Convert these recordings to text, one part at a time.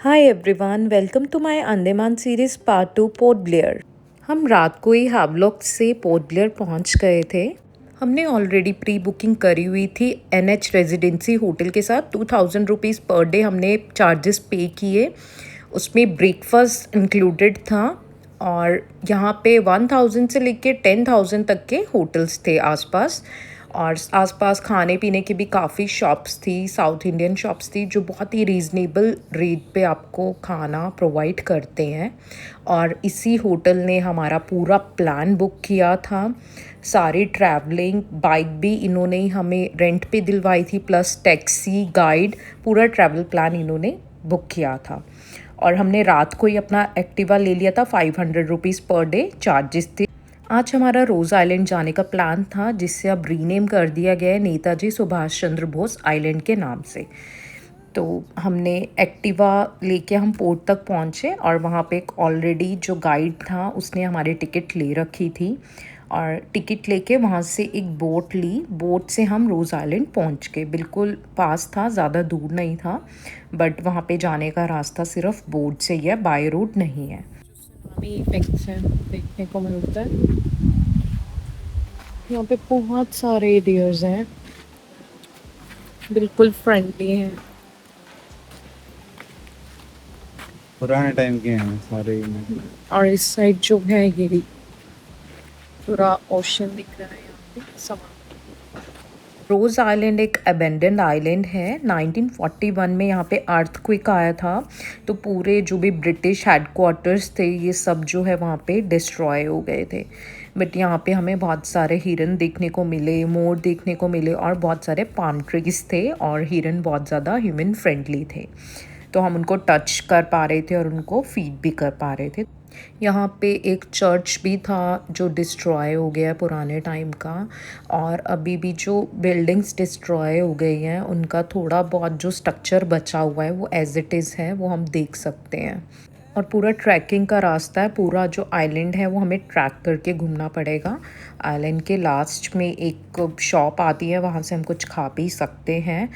Hi everyone, welcome to my Andaman series part 2 Port Blair. हम रात को ही हावलॉक से पोर्ट ब्लेयर पहुंच गए थे। हमने ऑलरेडी प्री बुकिंग करी हुई थी NH रेजिडेंसी होटल के साथ। 2000 रुपीज़ पर डे हमने चार्जेस पे किए। उसमें ब्रेकफास्ट इंक्लूडेड था और यहाँ पे 1000 से लेके 10,000 तक के होटल्स थे आसपास। और आसपास खाने पीने की भी काफ़ी शॉप्स थी, साउथ इंडियन शॉप्स थी जो बहुत ही रीज़नेबल रेट पे आपको खाना प्रोवाइड करते हैं। और इसी होटल ने हमारा पूरा प्लान बुक किया था। सारी ट्रैवलिंग बाइक भी इन्होंने ही हमें रेंट पे दिलवाई थी, प्लस टैक्सी गाइड, पूरा ट्रैवल प्लान इन्होंने बुक किया था। और हमने रात को ही अपना एक्टिवा ले लिया था। 500 रुपीज़ पर डे चार्जेस थे। आज हमारा रोज़ आइलैंड जाने का प्लान था, जिससे अब रीनेम कर दिया गया है नेताजी सुभाष चंद्र बोस आइलैंड के नाम से। तो हमने एक्टिवा लेके हम पोर्ट तक पहुँचे और वहाँ पे एक ऑलरेडी जो गाइड था उसने हमारी टिकट ले रखी थी। और टिकट लेके वहाँ से एक बोट ली। बोट से हम रोज़ आइलैंड पहुँच गए। बिल्कुल पास था, ज़्यादा दूर नहीं था, बट वहाँ पे जाने का रास्ता सिर्फ बोट से ही है, बाय रोड नहीं है। इफेक्ट्स हैं देखने को मिलता है। यहाँ पे बहुत सारे डियर्स हैं, बिल्कुल फ्रेंडली हैं। पुराने टाइम के हैं सारे और इस साइड जो है ये पूरा ओशन दिख रहा है। यहाँ पे समुद्र। रोज़ आइलैंड एक अबेंडेंड आइलैंड है। 1941 में यहाँ पे अर्थक्वेक आया था, तो पूरे जो भी ब्रिटिश हेडक्वार्टर्स थे ये सब जो है वहाँ पे डिस्ट्रॉय हो गए थे। बट यहाँ पे हमें बहुत सारे हिरन देखने को मिले, मोर देखने को मिले और बहुत सारे पाम ट्रीज थे। और हिरन बहुत ज़्यादा ह्यूमन फ्रेंडली थे, तो हम उनको टच कर पा रहे थे और उनको फीड भी कर पा रहे थे। यहाँ पे एक चर्च भी था जो डिस्ट्रॉय हो गया पुराने टाइम का। और अभी भी जो बिल्डिंग्स डिस्ट्रॉय हो गई हैं उनका थोड़ा बहुत जो स्ट्रक्चर बचा हुआ है वो एज इट इज़ है, वो हम देख सकते हैं। और पूरा ट्रैकिंग का रास्ता है। पूरा जो आइलैंड है वो हमें ट्रैक करके घूमना पड़ेगा। आइलैंड के लास्ट में एक शॉप आती है, वहाँ से हम कुछ खा पी सकते हैं।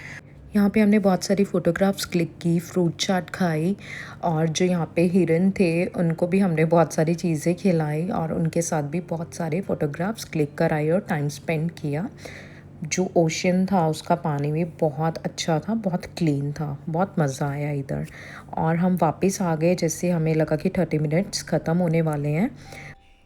यहाँ पे हमने बहुत सारी फ़ोटोग्राफ्स क्लिक की, फ्रूट चाट खाई और जो यहाँ पे हिरन थे उनको भी हमने बहुत सारी चीज़ें खिलाई और उनके साथ भी बहुत सारे फ़ोटोग्राफ्स क्लिक कराई और टाइम स्पेंड किया। जो ओशन था उसका पानी भी बहुत अच्छा था, बहुत क्लीन था, बहुत मज़ा आया इधर। और हम वापस आ गए, जैसे हमें लगा कि 30 मिनट्स ख़त्म होने वाले हैं।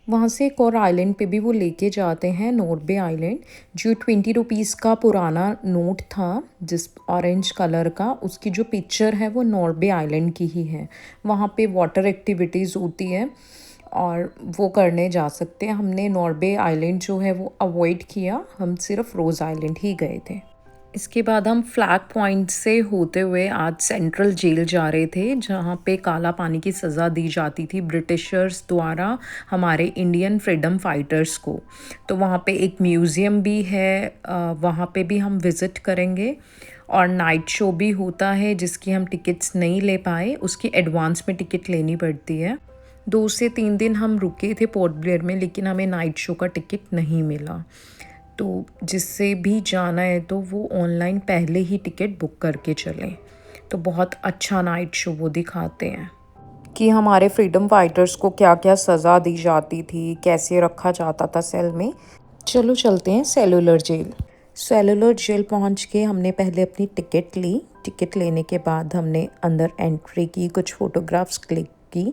वहाँ से एक और आइलैंड पे भी वो लेके जाते हैं, नॉर्बे आइलैंड, जो 20 रुपीज़ का पुराना नोट था जिस ऑरेंज कलर का, उसकी जो पिक्चर है वो नॉर्बे आइलैंड की ही है। वहाँ पे वाटर एक्टिविटीज़ होती है और वो करने जा सकते हैं। हमने नॉर्बे आइलैंड जो है वो अवॉइड किया, हम सिर्फ रोज़ आइलैंड ही गए थे। इसके बाद हम फ्लैग पॉइंट से होते हुए आज सेंट्रल जेल जा रहे थे, जहाँ पे काला पानी की सज़ा दी जाती थी ब्रिटिशर्स द्वारा हमारे इंडियन फ्रीडम फाइटर्स को। तो वहाँ पे एक म्यूज़ियम भी है, वहाँ पे भी हम विज़िट करेंगे। और नाइट शो भी होता है जिसकी हम टिकट्स नहीं ले पाए, उसकी एडवांस में टिकट लेनी पड़ती है। 2 से 3 दिन हम रुके थे पोर्ट ब्लेयर में, लेकिन हमें नाइट शो का टिकट नहीं मिला। तो जिससे भी जाना है तो वो ऑनलाइन पहले ही टिकट बुक करके चलें। तो बहुत अच्छा नाइट शो वो दिखाते हैं कि हमारे फ्रीडम फाइटर्स को क्या क्या सज़ा दी जाती थी, कैसे रखा जाता था सेल में। चलो चलते हैं सेलुलर जेल। सेलुलर जेल पहुंच के हमने पहले अपनी टिकट ली। टिकट लेने के बाद हमने अंदर एंट्री की, कुछ फ़ोटोग्राफ्स क्लिक की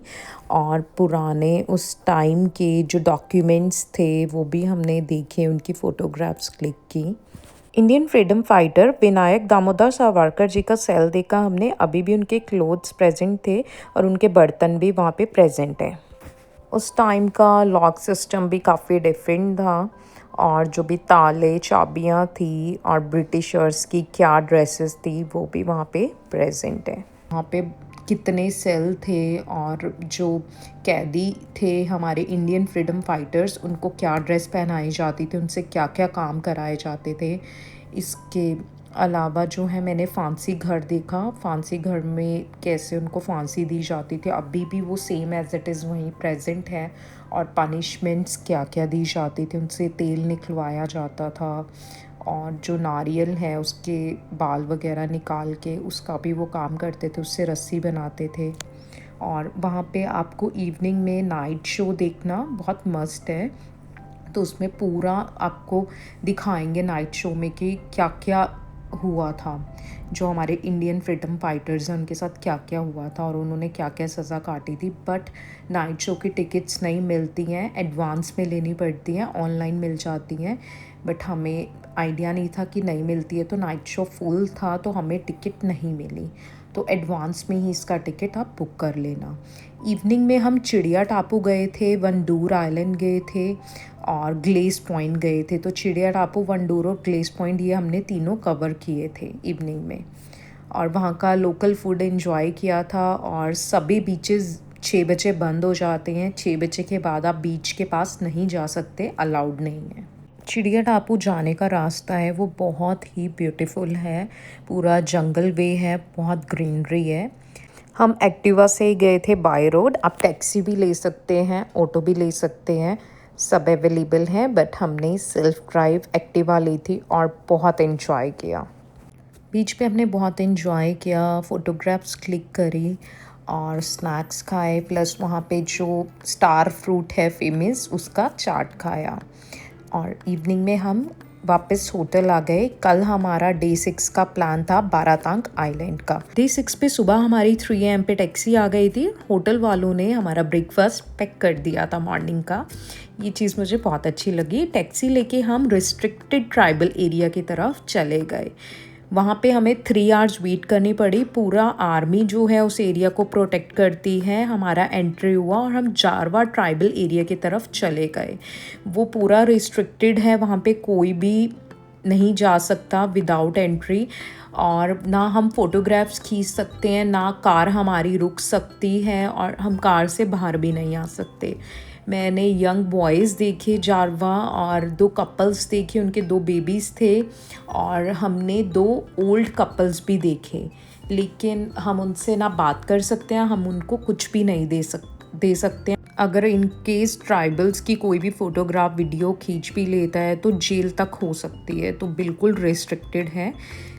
और पुराने उस टाइम के जो डॉक्यूमेंट्स थे वो भी हमने देखे, उनकी फ़ोटोग्राफ्स क्लिक की। Indian freedom fighter Vinayak Damodar Savarkar ji का सेल देखा हमने। अभी भी उनके क्लोथ्स प्रेजेंट थे और उनके बर्तन भी वहाँ पे प्रेजेंट है। उस टाइम का लॉक सिस्टम भी काफ़ी डिफरेंट था और जो भी ताले चाबियाँ थी और ब्रिटिशर्स की क्या ड्रेसेस थी वो भी वहाँ पे प्रेजेंट है। वहाँ पे कितने सेल थे और जो कैदी थे हमारे इंडियन फ्रीडम फाइटर्स, उनको क्या ड्रेस पहनाई जाती थी, उनसे क्या क्या काम कराए जाते थे। इसके अलावा जो है मैंने फांसी घर देखा। फांसी घर में कैसे उनको फांसी दी जाती थी, अभी भी वो सेम एज इट इज़ वहीं प्रेजेंट है। और पनिशमेंट्स क्या क्या दी जाती थी, उनसे तेल निकलवाया जाता था और जो नारियल है उसके बाल वगैरह निकाल के उसका भी वो काम करते थे, उससे रस्सी बनाते थे। और वहाँ पे आपको इवनिंग में नाइट शो देखना बहुत मस्त है। तो उसमें पूरा आपको दिखाएंगे नाइट शो में कि क्या क्या हुआ था, जो हमारे इंडियन फ्रीडम फाइटर्स हैं उनके साथ क्या क्या हुआ था और उन्होंने क्या क्या सज़ा काटी थी। बट नाइट शो की टिकट्स नहीं मिलती हैं, एडवांस में लेनी पड़ती हैं, ऑनलाइन मिल जाती हैं। बट हमें आइडिया नहीं था कि नहीं मिलती है, तो नाइट शो फुल था तो हमें टिकट नहीं मिली। तो एडवांस में ही इसका टिकट आप बुक कर लेना। इवनिंग में हम चिड़िया टापू गए थे, वनडूर आइलैंड गए थे और ग्लेस पॉइंट गए थे। तो चिड़िया टापू, वनडूर और ग्लेस पॉइंट ये हमने तीनों कवर किए थे इवनिंग में। और वहाँ का लोकल फूड एंजॉय किया था। और सभी बीचेस 6 बजे बंद हो जाते हैं, 6 बजे के बाद आप बीच के पास नहीं जा सकते, अलाउड नहीं है। चिड़िया टापू जाने का रास्ता है वो बहुत ही ब्यूटीफुल है, पूरा जंगल वे है, बहुत ग्रीनरी है। हम एक्टिवा से ही गए थे बाय रोड, आप टैक्सी भी ले सकते हैं, ऑटो भी ले सकते हैं, सब अवेलेबल हैं। बट हमने सेल्फ ड्राइव एक्टिवा ली थी और बहुत एंजॉय किया। बीच पे हमने बहुत एंजॉय किया, फ़ोटोग्राफ्स क्लिक करी और स्नैक्स खाए, प्लस वहाँ पे जो स्टार फ्रूट है फेमस उसका चाट खाया। और इवनिंग में हम वापस होटल आ गए। कल हमारा डे 6 का प्लान था बारातांग आइलैंड का। डे 6 पे सुबह हमारी 3 AM पे टैक्सी आ गई थी। होटल वालों ने हमारा ब्रेकफास्ट पैक कर दिया था मॉर्निंग का, ये चीज़ मुझे बहुत अच्छी लगी। टैक्सी लेके हम रिस्ट्रिक्टेड ट्राइबल एरिया की तरफ चले गए। वहाँ पे हमें 3 आवर्स वेट करनी पड़ी। पूरा आर्मी जो है उस एरिया को प्रोटेक्ट करती है। हमारा एंट्री हुआ और हम जारवा ट्राइबल एरिया की तरफ चले गए। वो पूरा रिस्ट्रिक्टेड है, वहाँ पे कोई भी नहीं जा सकता विदाउट एंट्री। और ना हम फ़ोटोग्राफ्स खींच सकते हैं, ना कार हमारी रुक सकती है, और हम कार से बाहर भी नहीं आ सकते। मैंने यंग बॉयज़ देखे जारवा और 2 कपल्स देखे, उनके 2 बेबीज़ थे। और हमने 2 ओल्ड कपल्स भी देखे, लेकिन हम उनसे ना बात कर सकते हैं, हम उनको कुछ भी नहीं दे सकते हैं। अगर इन केस ट्राइबल्स की कोई भी फ़ोटोग्राफ वीडियो खींच भी लेता है तो जेल तक हो सकती है, तो बिल्कुल रेस्ट्रिक्टेड है।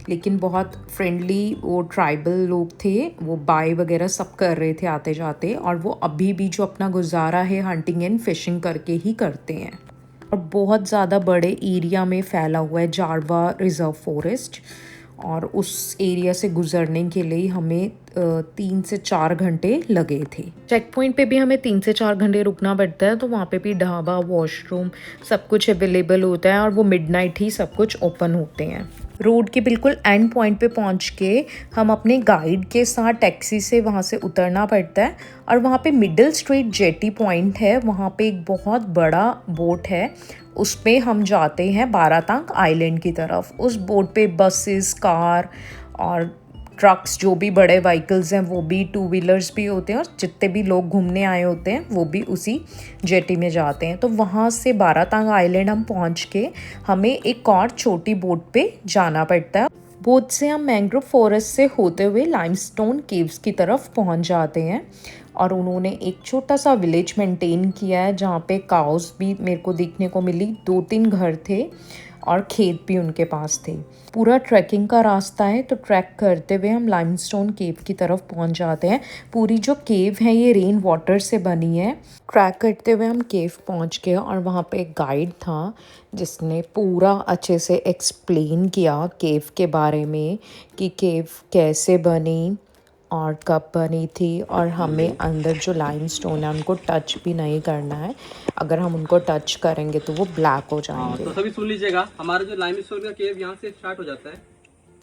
लेकिन बहुत फ्रेंडली वो ट्राइबल लोग थे, वो बाय वगैरह सब कर रहे थे आते जाते। और वो अभी भी जो अपना गुजारा है हंटिंग एंड फिशिंग करके ही करते हैं। और बहुत ज़्यादा बड़े एरिया में फैला हुआ है जारवा रिज़र्व फॉरेस्ट। और उस एरिया से गुजरने के लिए हमें 3 से 4 घंटे लगे थे। चेक पॉइंट पे भी हमें 3 से 4 घंटे रुकना पड़ता है, तो वहाँ पे भी ढाबा, वॉशरूम सब कुछ अवेलेबल होता है और वो मिडनाइट ही सब कुछ ओपन होते हैं। रोड के बिल्कुल एंड पॉइंट पे पहुँच के हम अपने गाइड के साथ टैक्सी से वहाँ से उतरना पड़ता है। और वहाँ पे मिडिल स्ट्रीट जेटी पॉइंट है, वहाँ पे एक बहुत बड़ा बोट है, उस पे हम जाते हैं बारातांग आइलैंड की तरफ। उस बोट पे बसेस, कार और ट्रक्स, जो भी बड़े व्हीकल्स हैं वो भी, 2 व्हीलर्स भी होते हैं, और जितने भी लोग घूमने आए होते हैं वो भी उसी जेटी में जाते हैं। तो वहाँ से बारातांग आइलैंड हम पहुँच के हमें एक और छोटी बोट पे जाना पड़ता है। बोट से हम मैंग्रोव फॉरेस्ट से होते हुए लाइमस्टोन केव्स की तरफ पहुँच जाते हैं। और उन्होंने एक छोटा सा विलेज मेंटेन किया है जहाँ पे काउस भी मेरे को देखने को मिली, 2-3 घर थे और खेत भी उनके पास थे। पूरा ट्रैकिंग का रास्ता है, तो ट्रैक करते हुए हम लाइमस्टोन केव की तरफ पहुंच जाते हैं। पूरी जो केव है ये रेन वाटर से बनी है। ट्रैक करते हुए हम केव पहुंच गए और वहाँ पे एक गाइड था जिसने पूरा अच्छे से एक्सप्लेन किया केव के बारे में, कि केव कैसे बनी और कब बनी थी। और हमें अंदर जो लाइमस्टोन है उनको टच भी नहीं करना है, अगर हम उनको टच करेंगे तो वो ब्लैक हो जाएंगे। तो सभी सुन लीजिएगा, हमारा जो लाइमस्टोन का केव यहाँ से स्टार्ट हो जाता है।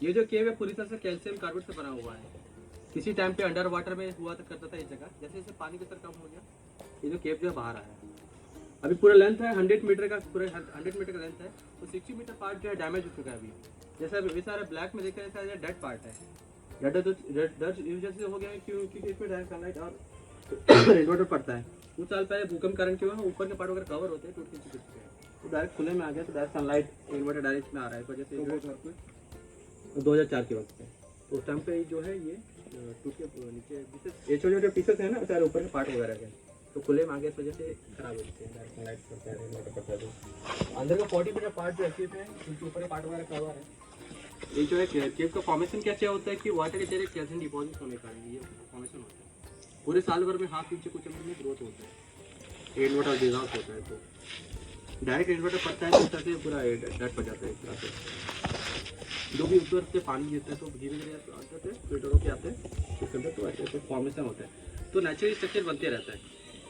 ये जो केव है पूरी तरह से कैल्शियम कार्बोनेट से बना हुआ है। किसी टाइम पे अंडर वाटर में हुआ करता था ये जगह, जैसे जैसे पानी का स्तर कम हो गया ये जो केव जो है बाहर आया। अभी पूरा लेंथ है 100 मीटर का, पूरा 100 मीटर का लेंथ है। तो 60 मीटर पार्ट जो है डैमेज हो चुका है अभी। जैसा अभी सारा ब्लैक में देखा है, ऐसा डेड पार्ट है। जैसे हो गया है क्योंकि इसमें डायरेक्ट सनलाइट और इन्वर्टर पड़ता है। कुछ साल पहले भूकंप कारण क्या हुआ, ऊपर के पार्ट वगैरह कवर होते हैं, टूट के चुके हैं, तो डायरेक्ट खुले में आ गया, तो डायरेक्ट सनलाइट इन्वर्टर डायरेक्ट में आ रहा है। इस वजह से 2004 के वक्त पे, तो उस टाइम पे जो है ये टूट के नीचे, जैसे ये छोटे छोटे पीसेस है ना, सारे ऊपर के पार्ट वगैरह के, तो खुले में आगे इस वजह से खराब होती है, डायरेक्ट लाइट पड़ता है, रेनवाटर पड़ता है। तो अंदर का 40 मीटर पार्ट जो एक्टिव है, उसके ऊपर का पार्ट वगैरह कवर है। ये जो है केव का फॉर्मेशन क्या चाहिए होता है कि वाटर के जरिए कैल्शियम डिपॉजिट होने का ये फॉर्मेशन होता है। पूरे साल भर में हाफ इंच से कुछ में ग्रोथ होता है, रेन वाटर डिजॉल्व होता है। तो डायरेक्ट रेन वाटर पड़ता है तो उससे पूरा डट पड़ जाता है इस तरह से। जो भी ऊपर से पानी गिरता है तो धीरे धीरे आते थे फिल्टरों के आते हैं उसके अंदर, तो ऐसे फॉर्मेशन होता है। तो नेचुरल स्ट्रक्चर बनते रहता है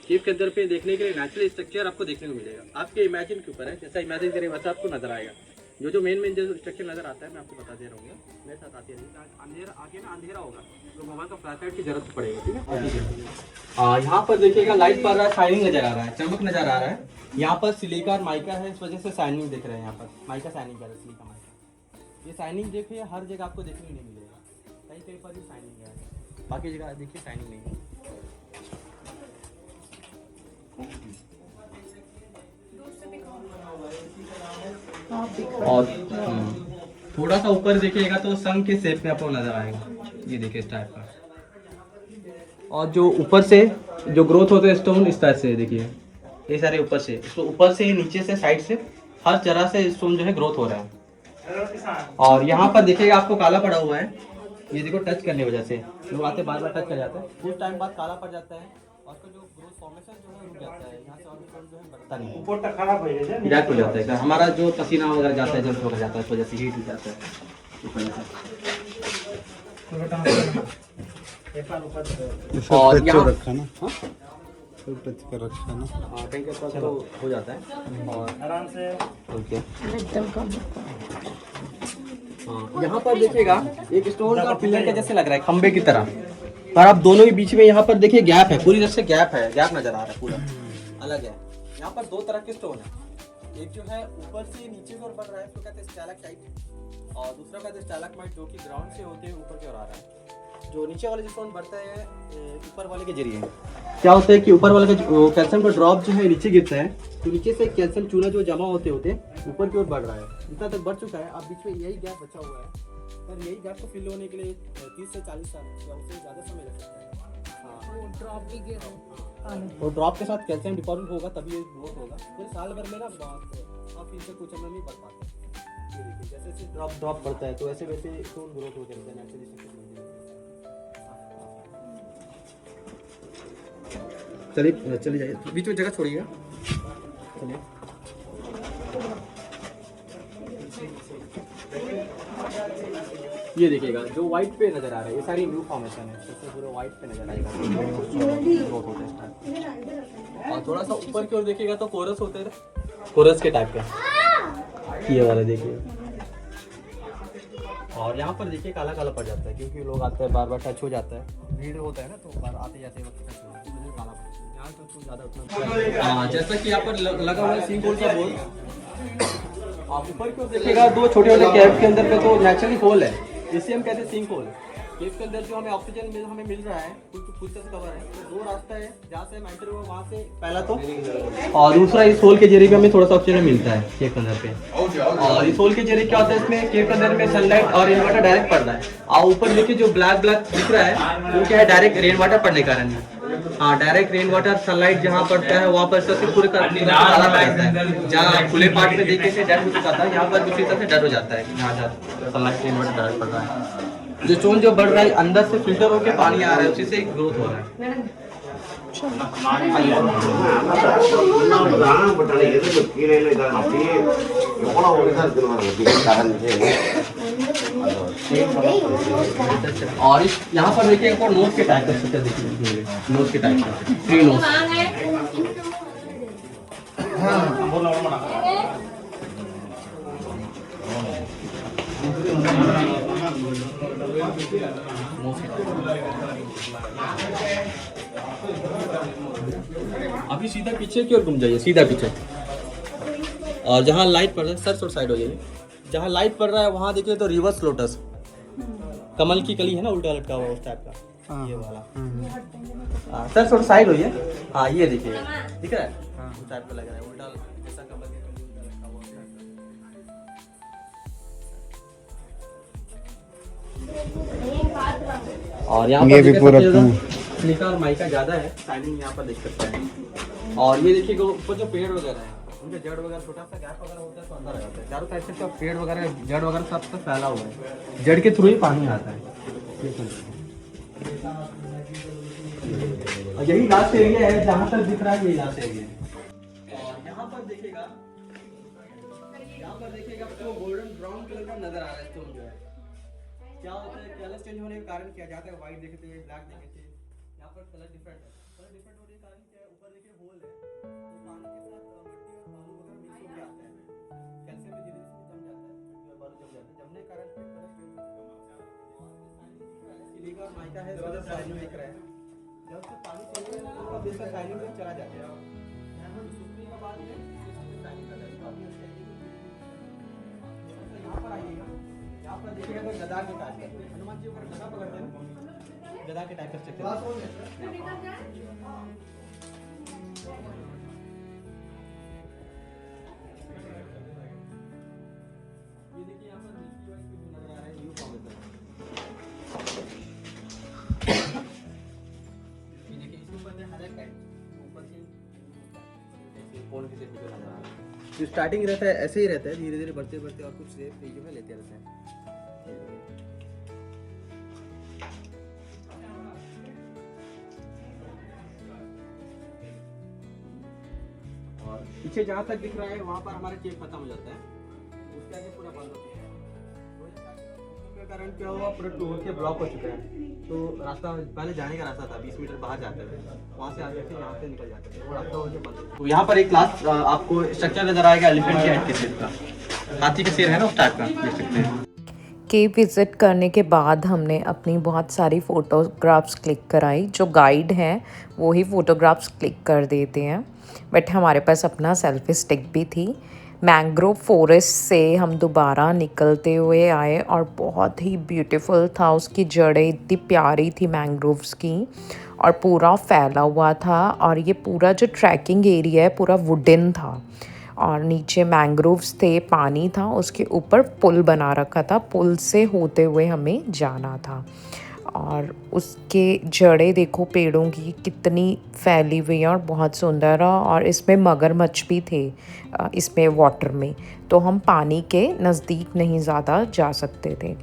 केव के अंदर पे। देखने के लिए नेचुरल स्ट्रक्चर आपको देखने को मिलेगा, आपके इमेजिन के ऊपर है, जैसा इमेजिन करें वैसा आपको नजर आएगा। जो मेन जो स्ट्रक्चर नजर आता है मैं आपको बता दे रहा हूँ, मेरे साथ आती है। अंधेरा आगे ना अंधेरा होगा तो मोबाइल का फ्लैश लाइट की जरूरत पड़ेगी, ठीक है। यहाँ पर देखिएगा लाइट पड़ रहा है, शाइनिंग नजर आ रहा है, चमक नजर आ रहा है। यहाँ पर सिलिका और माइका है, इस वजह से शाइनिंग दिख रहा है। यहाँ पर माइका शाइनिंग कर रहा है, सिलिका माइका। ये शाइनिंग देखिए हर जगह आपको देखने को नहीं मिलेगा, कहीं कहीं पर भी शाइनिंग है, बाकी जगह देखिए शाइनिंग नहीं है। और थोड़ा सा ऊपर देखिएगा तो संग के शेप में आपको नजर आएगा, ये देखिए इस टाइप का। और जो ऊपर से जो ग्रोथ होते हैं स्टोन इस टाइप से देखिए, ये सारे ऊपर से, इसको ऊपर से नीचे से साइड से हर तरह से स्टोन जो है ग्रोथ हो रहा है। और यहाँ पर देखिएगा आपको काला पड़ा हुआ है, ये देखो टच करने की वजह से लोग आते बार बार टच कर जाते हैं, कुछ टाइम बाद काला पड़ जाता है और उसका जो ग्रोथ फॉर्मेशन जो है रुक जाता है। यहाँ से और स्टोन जो है बढ़ता नहीं, ऊपर तक खराब हो जाता है, डायरेक्ट हो जाता है। हमारा जो पसीना वगैरह जाता है जल्द हो जाता है, इस वजह से हीट हो जाता है। और यहाँ रखा ना, टच कर रखा ना, हाँ कहीं के पास तो हो जाता है और आराम से ओके। हाँ यहाँ पर देखिएगा एक स्टोन का पिलर का जैसे लग रहा है खंबे की तरह, पर आप दोनों के बीच में यहाँ पर देखिए गैप है, पूरी तरह से गैप है, गैप नजर आ रहा है, पूरा अलग है। यहाँ पर दो तरह के स्टोन है, एक जो है ऊपर से नीचे की ओर बढ़ रहा है उसको कहते हैं स्टैलेक्टाइट, और दूसरा कहते हैं स्टैलेग्माइट जो कि ग्राउंड से होते हुए ऊपर की ओर आ रहा है। जो नीचे वाले स्टोन बढ़ता है ऊपर वाले के जरिए, क्या होता है कि ऊपर वाले का कैल्शियम का ड्रॉप जो है नीचे गिरता है, तो नीचे से कैल्शियम चूना जो जमा होते होते ऊपर की ओर बढ़ रहा है, इतना तक बढ़ चुका है। अब बीच में यही गैप बचा हुआ है, पर यही गैप को फिल होने के लिए 30 से 40 साल या उससे ज़्यादा समय लग सकता है। हाँ वो ड्रॉप के साथ कैल्शियम डिपॉजिट होगा तभी ये ग्रोथ होगा, फिर साल भर में ना हाफ इंच से कुछ अंदर नहीं बढ़ पाता। ये देखिए जैसे जैसे ड्रॉप बढ़ता है तो वैसे वैसे स्टोन ग्रोथ होते रहते हैं नेचुरली। चलिए चलिए जाइए, बीच में जगह छोड़िएगा, चलिए। ये देखिएगा जो व्हाइट पे नजर आ रहा है, ये सारी न्यू फॉर्मेशन है, इससे पूरे व्हाइट पे नजर आएगा। और थोड़ा सा ऊपर की ओर देखिएगा तो कोरस होते हैं, कोरस के टाइप का ये वाला देखिए। और यहाँ पर देखिए काला काला पड़ जाता है क्योंकि लोग आते हैं बार बार टच हो जाता है, भीड़ होता है ना, तो बार आते जाते वक्त टच हो जाता है, काला पड़ जाता है। यहाँ तो ज़्यादा उतना हाँ, जैसा कि यहाँ पर लगा हुआ है सिंक होल का बोल, आप ऊपर की ओर देखिएगा दो छोटे छोटे कैप के अंदर पे तो नेचुरली होल है, इसे हम कहते हैं सिंक होल। केव के अंदर जो हमें ऑक्सीजन हमें मिल रहा है कुछ से कवर है, तो दो रास्ता है जहाँ से हम एंटर हुआ वहाँ से पहला तो, और दूसरा इस होल के जरिए हमें थोड़ा सा ऑक्सीजन मिलता है केव के अंदर पे। और इस होल के जरिए क्या होता है, इसमें केव के अंदर में सनलाइट और रेन वाटर डायरेक्ट पड़ रहा है। और ऊपर देखिए जो ब्लैक ब्लैक दिख रहा है वो क्या है, डायरेक्ट रेन वाटर पड़ने के कारण। हाँ डायरेक्ट रेन वाटर सनलाइट जहाँ पड़ता है वहाँ पर सबसे पूरे काला पड़ जाता है, जहाँ खुले पार्ट में देखने से डर हो चुका था यहाँ पर उसी तरह से डर हो जाता है, यहाँ सनलाइट रेन वाटर डायरेक्ट पड़ रहा है। जो स्टोन जो बढ़ रहा है अंदर से फिल्टर होकर पानी आ रहा है, उसी से ग्रोथ हो रहा है। और इस यहाँ पर देखिए एक और नोज के टाइप का स्ट्रक्चर देखिए, नोज के टाइप का थ्री नोज। अभी सीधा पीछे की ओर घूम जाइए, सीधा पीछे, और जहाँ लाइट पड़ रहा है सर साइड हो जाइए, जहाँ लाइट पड़ रहा है वहाँ देखिए तो रिवर्स लोटस, कमल की कली है ना उल्टा लटका हुआ उस टाइप का, ये वाला। सर साइड होइए, हाँ ये देखिए दिख रहा है, उस टाइप का लग रहा है उल्टा जैसा कमल की कली उल्टा लटका हुआ। और यहाँ पर सिलिका और माइका ज़्यादा है, टाइमिंग यहाँ पर देख सकते हैं। और ये देखिएगा ऊपर जो पेड़ वगैरह है उनके जड़ वगैरह छोटा सा गैप वगैरह होता है तो अंदर आ जाता है। चारों साइड से सब पेड़ वगैरह जड़ वगैरह सब तो फैला हुआ है, जड़ के थ्रू ही पानी आता है। और यही लास्ट एरिया है जहाँ तक दिख रहा है, यही लास्ट एरिया है। और यहाँ पर देखिएगा आपको गोल्डन ब्राउन कलर का नजर आ रहा है स्टोन जो है। क्या होता है, कलर चेंज होने के कारण क्या जाता है, व्हाइट देखे थे, ब्लैक देखे थे, यहाँ पर कलर डिफरेंट है। कलर डिफरेंट होने के कारण क्या है, ऊपर देखिए होल है, तो पानी के साथ मिट्टी और बालू वगैरह मिक्स होकर आता है, कैल्शियम में धीरे धीरे जम जाता है, मिट्टी और बालू जम जाता है, जमने के कारण फिर कलर चेंज होता है। सिलिका और माइका है, इसका शाइनिंग दिख रहा है। जब से पानी चल रहा है तो इसका शाइनिंग में चला जाता है, सूखने के बाद में शाइनिंग का यहाँ पर आइएगा, यहाँ पर देखिएगा तो गदा के टाइप का, हनुमान जी ऊपर गदा पकड़ते हैं, गदा के टाइप का स्ट्रक्चर। ये देखिए यहाँ पर मिल्की वाइट भी नजर आ रहा है, न्यू फॉर्मेशन। ये देखिए इसके ऊपर है हाईलाइट टाइप, ऊपर से ऐसे फोन के शेप में नजर आ रहा है। जो स्टार्टिंग रहता है ऐसे ही रहता है, धीरे धीरे बढ़ते बढ़ते और कुछ शेप जो है लेते रहते हैं। और पीछे जहाँ तक दिख रहा है वहाँ पर हमारा केव खत्म हो जाता है, उसके आगे पूरा बंद होता है। के कारण क्या हुआ, पूरा टूर के ब्लॉक हो चुका है। तो रास्ता पहले जाने का रास्ता था 20 मीटर बाहर जाते थे, वहाँ से आगे से यहाँ से निकल जाते थे, वो रास्ता हो गया बंद। तो यहाँ पर एक लास्ट आपको स्ट्रक्चर नजर आएगा एलिफेंट के हेड के शेप का, हाथी के सिर है ना उस टाइप का, देख सकते हैं। केव विज़िट करने के बाद हमने अपनी बहुत सारी फ़ोटोग्राफ्स क्लिक कराई। जो गाइड हैं वो ही फ़ोटोग्राफ्स क्लिक कर देते हैं, बट हमारे पास अपना सेल्फी स्टिक भी थी। मैंग्रोव फॉरेस्ट से हम दोबारा निकलते हुए आए और बहुत ही ब्यूटीफुल था, उसकी जड़ें इतनी प्यारी थी मैंग्रोव्स की, और पूरा फैला हुआ था। और ये पूरा जो ट्रैकिंग एरिया है पूरा वुडन था, और नीचे मैंग्रोव्स थे, पानी था, उसके ऊपर पुल बना रखा था, पुल से होते हुए हमें जाना था। और उसके जड़ें देखो पेड़ों की कितनी फैली हुई है और बहुत सुंदर है। और इसमें मगरमच्छ भी थे इसमें वाटर में, तो हम पानी के नज़दीक नहीं ज़्यादा जा सकते थे।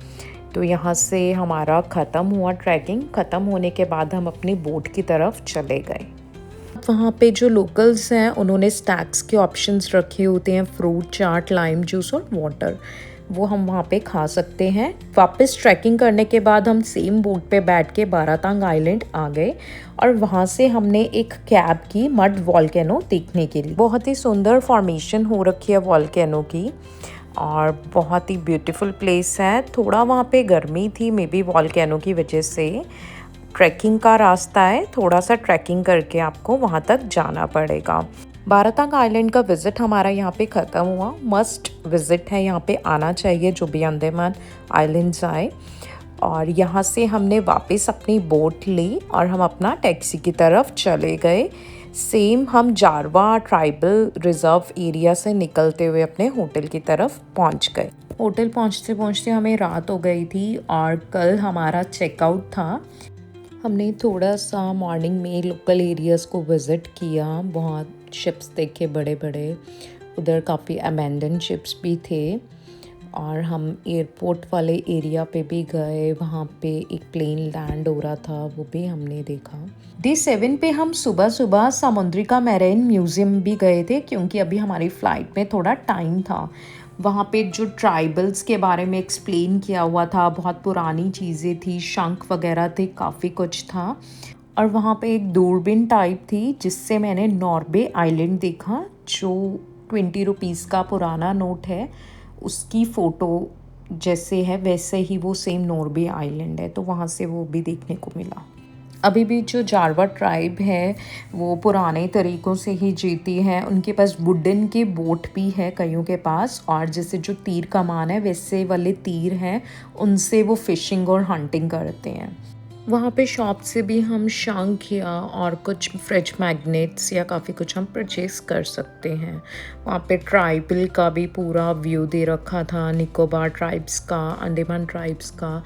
तो यहाँ से हमारा ख़त्म हुआ, ट्रैकिंग ख़त्म होने के बाद हम अपनी बोट की तरफ चले गए। वहाँ पे जो लोकल्स हैं उन्होंने स्नैक्स के ऑप्शंस रखे होते हैं, फ्रूट चाट, लाइम जूस और वाटर, वो हम वहाँ पे खा सकते हैं। वापस ट्रैकिंग करने के बाद हम सेम बोट पे बैठ के बारातांग आइलैंड आ गए, और वहाँ से हमने एक कैब की मड वॉल्केनो देखने के लिए। बहुत ही सुंदर फॉर्मेशन हो रखी है वॉल्केनो की, और बहुत ही ब्यूटीफुल प्लेस है। थोड़ा वहाँ पे गर्मी थी, मे बी वॉल्केनो की वजह से। ट्रैकिंग का रास्ता है, थोड़ा सा ट्रैकिंग करके आपको वहाँ तक जाना पड़ेगा। बारातांग आइलैंड का विज़िट हमारा यहाँ पे ख़त्म हुआ। मस्ट विज़िट है, यहाँ पे आना चाहिए जो भी अंडमान आइलैंड्स आए। और यहाँ से हमने वापस अपनी बोट ली और हम अपना टैक्सी की तरफ चले गए। सेम हम जारवा ट्राइबल रिज़र्व एरिया से निकलते हुए अपने होटल की तरफ पहुँच गए। होटल पहुँचते पहुँचते हमें रात हो गई थी और कल हमारा चेकआउट था। हमने थोड़ा सा मॉर्निंग में लोकल एरियाज़ को विज़िट किया, बहुत शिप्स देखे बड़े बड़े, उधर काफ़ी अबैंडन शिप्स भी थे। और हम एयरपोर्ट वाले एरिया पे भी गए, वहाँ पे एक प्लेन लैंड हो रहा था, वो भी हमने देखा। डे 7 पे हम सुबह सुबह सामुद्रिका मैरीन म्यूज़ियम भी गए थे, क्योंकि अभी हमारी फ़्लाइट में थोड़ा टाइम था। वहाँ पे जो ट्राइबल्स के बारे में एक्सप्लेन किया हुआ था, बहुत पुरानी चीज़ें थी, शंख वगैरह थे, काफ़ी कुछ था। और वहाँ पे एक दूरबीन टाइप थी जिससे मैंने नॉर्वे आइलैंड देखा, जो 20 रुपीज़ का पुराना नोट है, उसकी फ़ोटो जैसे है वैसे ही वो सेम नॉर्वे आइलैंड है, तो वहाँ से वो भी देखने को मिला। अभी भी जो जारवा ट्राइब है वो पुराने तरीक़ों से ही जीती है। उनके पास वुडन के बोट भी है कईयों के पास, और जैसे जो तीर कमान है वैसे वाले तीर हैं, उनसे वो फ़िशिंग और हंटिंग करते हैं। वहाँ पे शॉप से भी हम शंख या और कुछ फ्रिज मैग्नेट्स या काफ़ी कुछ हम परचेज़ कर सकते हैं। वहाँ पे ट्राइबल का भी पूरा व्यू दे रखा था, निकोबार ट्राइब्स का, अंडमान ट्राइब्स का।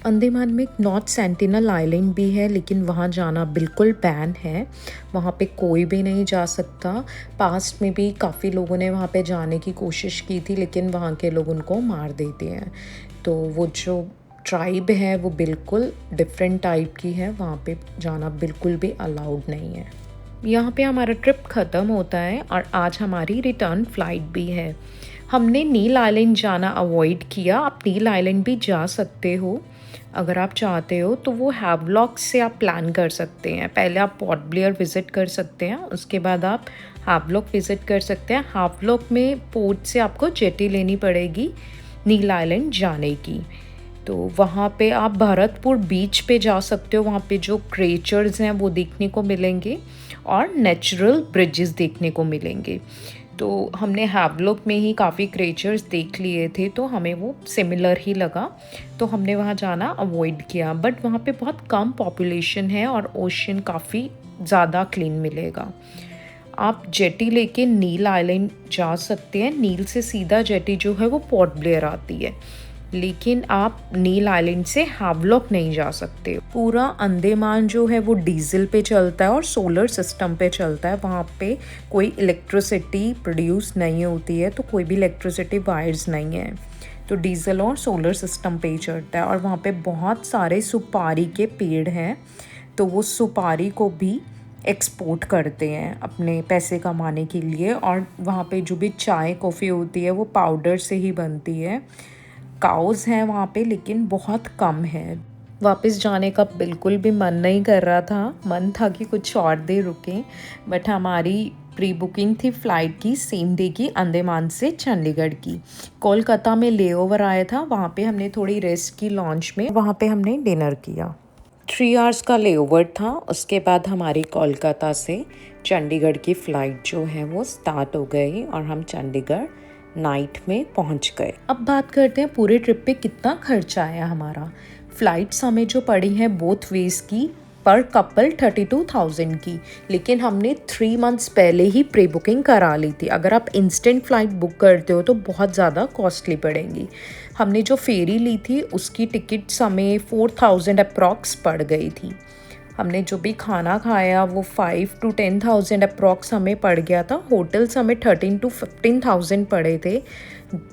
अंडमान में एक नॉर्थ सेंटिनल आइलैंड भी है, लेकिन वहाँ जाना बिल्कुल बैन है। वहाँ पे कोई भी नहीं जा सकता। पास्ट में भी काफ़ी लोगों ने वहाँ पे जाने की कोशिश की थी, लेकिन वहाँ के लोग उनको मार देते हैं। तो वो जो ट्राइब है वो बिल्कुल डिफरेंट टाइप की है, वहाँ पे जाना बिल्कुल भी अलाउड नहीं है। यहाँ पे हमारा ट्रिप ख़त्म होता है और आज हमारी रिटर्न फ़्लाइट भी है। हमने नील आइलैंड जाना अवॉइड किया। आप नील आइलैंड भी जा सकते हो अगर आप चाहते हो, तो वो हैवलॉक से आप प्लान कर सकते हैं। पहले आप पोर्ट ब्लेयर विज़िट कर सकते हैं, उसके बाद आप हैवलॉक विज़िट कर सकते हैं। हैवलॉक में पोर्ट से आपको जेटी लेनी पड़ेगी नील आइलैंड जाने की। तो वहाँ पे आप भरतपुर बीच पे जा सकते हो। वहाँ पे जो क्रिएचर्स हैं वो देखने को मिलेंगे और नेचुरल ब्रिजेस देखने को मिलेंगे। तो हमने हैवलॉक में ही काफ़ी क्रिएचर्स देख लिए थे, तो हमें वो सिमिलर ही लगा, तो हमने वहाँ जाना अवॉइड किया। बट वहाँ पे बहुत कम पॉपुलेशन है और ओशन काफ़ी ज़्यादा क्लीन मिलेगा। आप जेटी लेके नील आइलैंड जा सकते हैं। नील से सीधा जेटी जो है वो पोर्ट ब्लेयर आती है, लेकिन आप नील आइलैंड से हैवलॉक नहीं जा सकते। पूरा अंडमान जो है वो डीजल पे चलता है और सोलर सिस्टम पे चलता है। वहाँ पे कोई इलेक्ट्रिसिटी प्रोड्यूस नहीं होती है, तो कोई भी इलेक्ट्रिसिटी वायर्स नहीं है, तो डीजल और सोलर सिस्टम पे ही चलता है। और वहाँ पे बहुत सारे सुपारी के पेड़ हैं, तो वो सुपारी को भी एक्सपोर्ट करते हैं अपने पैसे कमाने के लिए। और वहाँ पे जो भी चाय कॉफ़ी होती है वो पाउडर से ही बनती है। काउज़ हैं वहाँ पे, लेकिन बहुत कम है। वापस जाने का बिल्कुल भी मन नहीं कर रहा था, मन था कि कुछ और देर रुकें, बट हमारी प्री बुकिंग थी फ़्लाइट की सेम डे की, अंडमान से चंडीगढ़ की। कोलकाता में लेओवर आया था, वहाँ पे हमने थोड़ी रेस्ट की लॉन्च में, वहाँ पे हमने डिनर किया। 3 आवर्स का लेओवर था। उसके बाद हमारी कोलकाता से चंडीगढ़ की फ़्लाइट जो है वो स्टार्ट हो गई और हम चंडीगढ़ नाइट में पहुंच गए। अब बात करते हैं पूरे ट्रिप पे कितना खर्चा आया हमारा। फ़्लाइट्स हमें जो पड़ी हैं बोथ वेज की, पर कपल 32,000 की, लेकिन हमने 3 मंथ्स पहले ही प्री बुकिंग करा ली थी। अगर आप इंस्टेंट फ़्लाइट बुक करते हो तो बहुत ज़्यादा कॉस्टली पड़ेंगी। हमने जो फेरी ली थी उसकी टिकट्स हमें 4,000 अप्रॉक्स पड़ गई थी। हमने जो भी खाना खाया वो 5 to 10,000 अप्रॉक्स हमें पड़ गया था। होटल्स हमें 13 to 15,000 पड़े थे।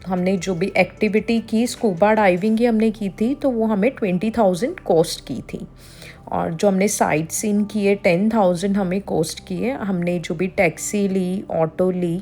हमने जो भी एक्टिविटी की, स्कूबा डाइविंग की हमने की थी, तो वो हमें 20,000 कॉस्ट की थी। और जो हमने साइट सीन किए 10,000 हमें कॉस्ट किए। हमने जो भी टैक्सी ली, ऑटो ली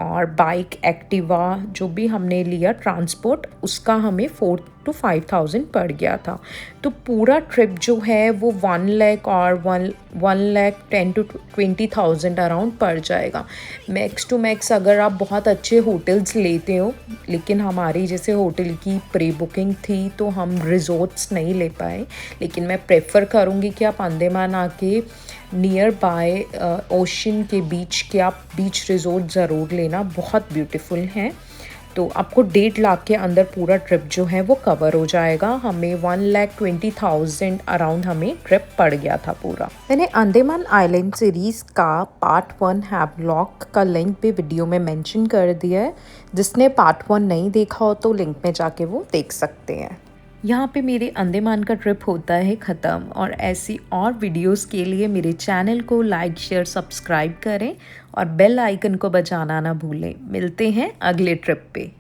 और बाइक, एक्टिवा जो भी हमने लिया ट्रांसपोर्ट, उसका हमें 4 to 5,000 पड़ गया था। तो पूरा ट्रिप जो है वो 1 लाख और 1 लाख 10 to 20,000 अराउंड पड़ जाएगा। मैक्स टू मैक्स अगर आप बहुत अच्छे होटल्स लेते हो, लेकिन हमारी जैसे होटल की प्री बुकिंग थी तो हम रिजॉर्ट्स नहीं ले पाए। लेकिन मैं प्रेफर करूँगी कि आप अंडमान आके नियर बाय ओशन के बीच के आप बीच रिजॉर्ट ज़रूर लेना, बहुत ब्यूटीफुल हैं। तो आपको 1.5 लाख के अंदर पूरा ट्रिप जो है वो कवर हो जाएगा। हमें 1,20,000 अराउंड हमें ट्रिप पड़ गया था पूरा। मैंने अंडमान आइलैंड सीरीज़ का पार्ट 1 हैवलॉक का लिंक भी वीडियो में मेंशन कर दिया है। जिसने पार्ट 1 नहीं देखा हो तो लिंक में जाके वो देख सकते हैं। यहाँ पे मेरे अंडमान का ट्रिप होता है ख़त्म, और ऐसी और वीडियोस के लिए मेरे चैनल को लाइक, शेयर, सब्सक्राइब करें और बेल आइकन को बजाना ना भूलें। मिलते हैं अगले ट्रिप पे।